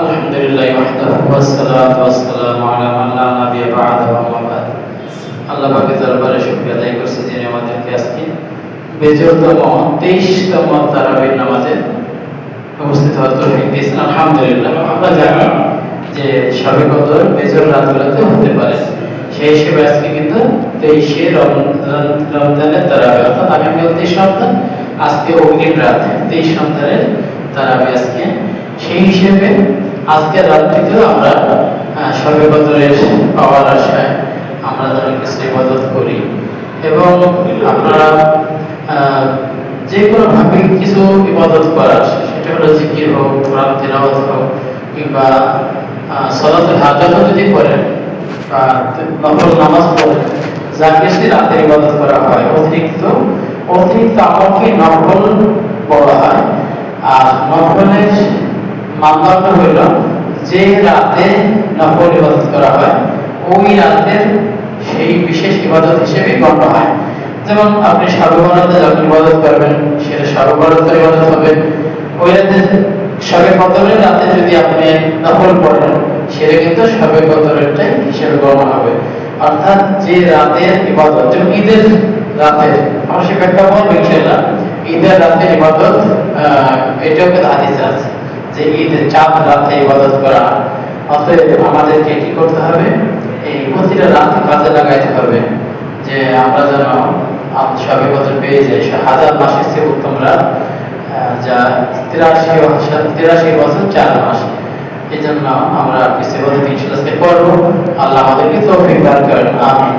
আলহামদুলিল্লাহ ওয়াহদাহু ওয়াসসালাতু ওয়াসসালামু আলা মান লা নাবিয়্যা বা'দাহু আম্মা বা'দ। আল্লাহ পাকের দরবারে শুকরিয়া আদায় করছি যিনি আমাদেরকে আজকে বেজোরতম 23তম তারাবির নামাজে উপস্থিত হওয়ার তৌফিক দিয়েছেন। আলহামদুলিল্লাহ। আমরা জানি যে শবে কদর বেজোর রাতগুলোতে হতে পারে, সেই হিসেবে আজকে কিন্তু 23শে রমজানের তারাবি, অর্থাৎ আগামীকাল 23 রমজান, আজকে অগ্রিম রাত 23 রমজানের তারাবি আজকে। সেই হিসেবে আজকের রাতটিতেও আমরা শবে কদরের পাওয়ার আশায় আমরা যেন কিছু ইবাদত করি এবং আপনারা যে কোনো ভাবে কিছু ইবাদত করার, সেটা হলো জিকির হোক, কোরআন তিলাওয়াত হোক, কিংবা সালাতুল হাজাত যদি করেন বা নফল নামাজ পড়েন, যা কিছু রাতের ইবাদত করা হয়, অতিরিক্ত আমলকে নফল বলা হয়। আর নফলের মানদণ্ড হইল যে রাতে নফল ইবাদত করা হয় ওই রাতের সেই বিশেষ ইবাদত হিসেবে গণ্য হয়। যেমন আপনি শবে বরাতে যখন ইবাদত করবেন সেটা শবে বরাতের ইবাদত হবে। ওই রাতে শবে কদরের রাতে যদি আপনি নফল পড়েন সেটা কিন্তু শবে কদরেরটাই হিসেবে গণ্য হবে। অর্থাৎ যে রাতের ইবাদত, যেমন ঈদের রাতে আমরা সে ব্যাখ্যা বলবো ইনশাআল্লাহ, ঈদের রাতের ইবাদত এটাও কিন্তু হাদিসে আছে যে ঈদের চাঁদ রাতে ইবাদত করা। অতএব আমাদেরকে কি করতে হবে, এই প্রতিটা রাতকে কাজে লাগাইতে হবে যে আমরা যেন শবে কদর পেয়ে যাই। হাজার মাসের চেয়ে উত্তম রাত, যা 83 বছর 4 মাস। এই জন্য আমরা ইবাদত ইনশাআল্লাহ করবো। আল্লাহ আমাদেরকে তৌফিক দান করেন। আমিন।